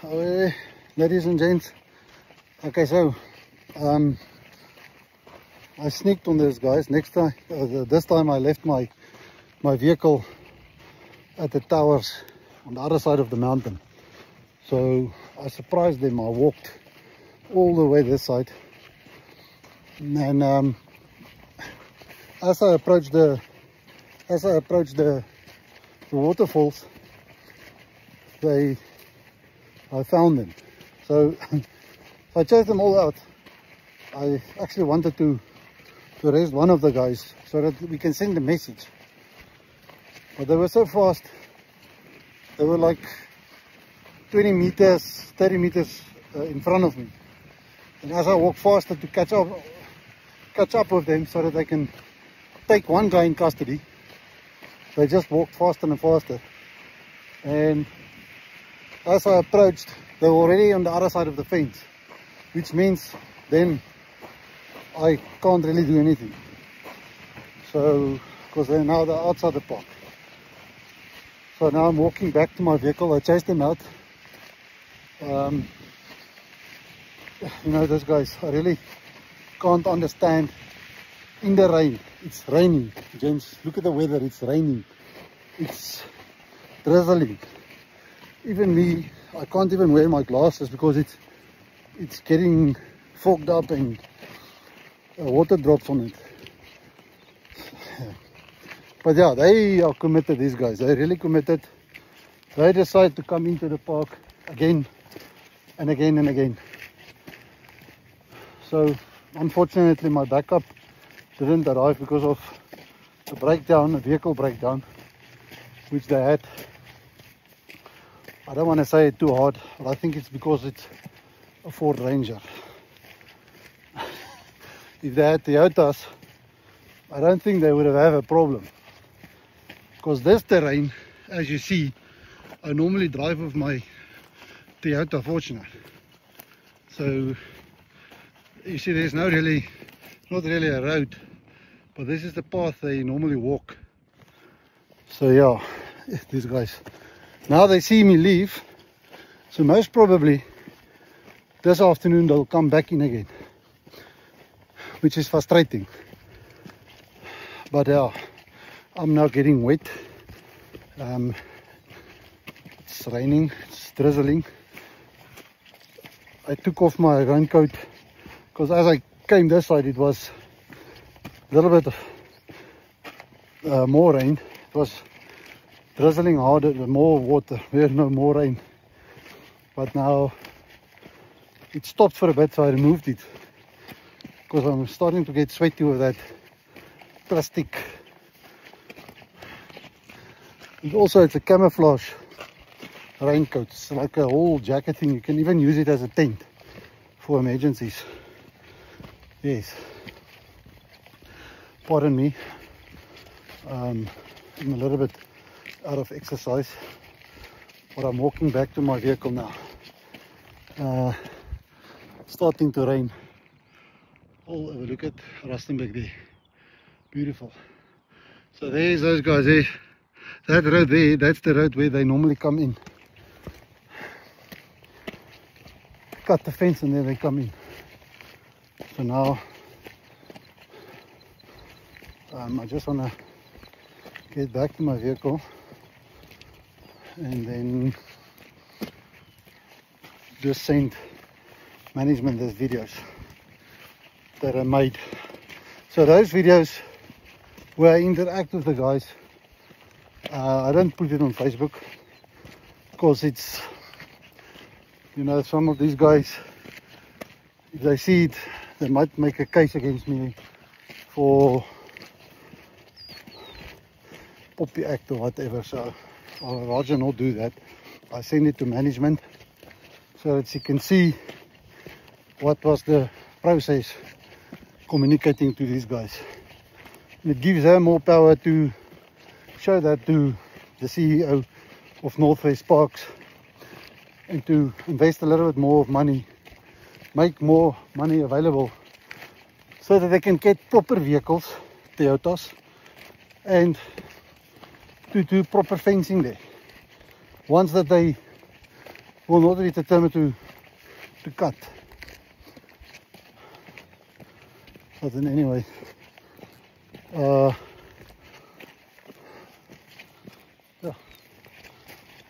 Ladies and gents, okay, so I sneaked on this, guys. Next time, this time I left my vehicle at the towers on the other side of the mountain. So I surprised them. I walked all the way this side, and as I approached the waterfalls, I found them. So I chased them all out. I actually wanted to arrest one of the guys so that we can send a message, but they were so fast. They were like 20 meters, 30 meters in front of me, and as I walked faster to catch up with them so that they can take one guy in custody, they just walked faster and faster. And as I approached, they were already on the other side of the fence, which means then I can't really do anything. So, because they're outside the park. So now I'm walking back to my vehicle. I chased them out. You know, those guys, I really can't understand. In the rain, it's raining, James. Look at the weather, it's raining. It's drizzling. Even me, I can't even wear my glasses because it's getting fogged up and water drops on it. But yeah, they are committed, these guys. They're really committed. They decide to come into the park again and again and again. So unfortunately my backup didn't arrive because of the breakdown, a vehicle breakdown, which they had. I don't want to say it too hard, but I think it's because it's a Ford Ranger. If they had Toyotas, I don't think they would have a problem. Because this terrain, as you see, I normally drive with my Toyota Fortuner. So you see, there's not really a road, but this is the path they normally walk. So yeah, these guys, now they see me leave, so most probably this afternoon they'll come back in again, which is frustrating. But yeah, I'm now getting wet. It's raining, it's drizzling. I took off my raincoat because as I came this side it was a little bit more rain. It was drizzling harder, more water. We had no more rain, but now it stopped for a bit, so I removed it because I'm starting to get sweaty with that plastic. And also it's a camouflage raincoat. It's like a whole jacket thing. You can even use it as a tent for emergencies. Yes, pardon me. I'm a little bit out of exercise, but I'm walking back to my vehicle now. Starting to rain. Oh, have a look at Rustenburg there. Beautiful. So there's those guys there. That road there, that's the road where they normally come in. Cut the fence and then they come in. So now I just want to get back to my vehicle and then just send management those videos that I made. So those videos where I interact with the guys, I don't put it on Facebook because it's, you know, some of these guys, if they see it, they might make a case against me for Poppy Act or whatever. So I'll rather not do that. I send it to management so that you can see what was the process communicating to these guys. And it gives them more power to show that to the CEO of Northwest Parks and to invest a little bit more of money, make more money available so that they can get proper vehicles, Toyotas, and to do proper fencing there. Once that they will not be determined to cut. But then anyway, yeah,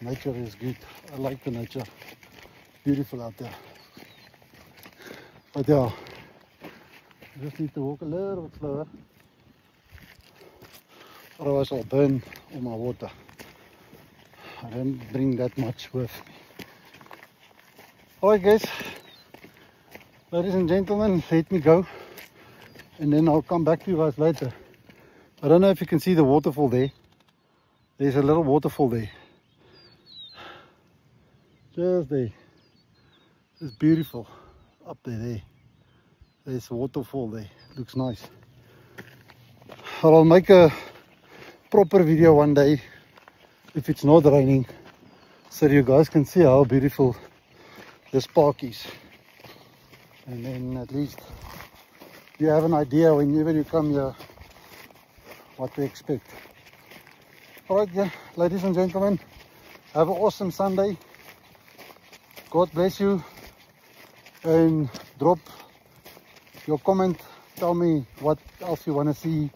nature is good. I like the nature. Beautiful out there. But yeah, I just need to walk a little bit slower. Otherwise I'll burn all my water. I don't bring that much with me. Alright guys, ladies and gentlemen, let me go. And then I'll come back to you guys later. I don't know if you can see the waterfall there. There's a little waterfall there. Just there. It's beautiful. Up there. There's a waterfall there. Looks nice. I'll make a proper video one day if it's not raining, so you guys can see how beautiful this park is. And then at least you have an idea whenever you come here what to expect. Alright, yeah, ladies and gentlemen, have an awesome Sunday. God bless you, and drop your comment. Tell me what else you want to see,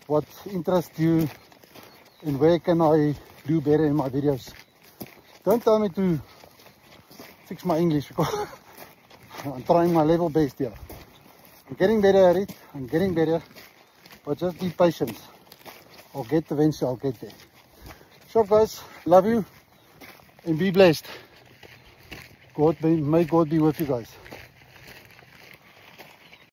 what interests you, and where can I do better in my videos. Don't tell me to fix my English, because I'm trying my level best here. I'm getting better at it, I'm getting better, but just be patient. I'll get eventually, I'll get there. So guys, love you and be blessed. May God be with you guys.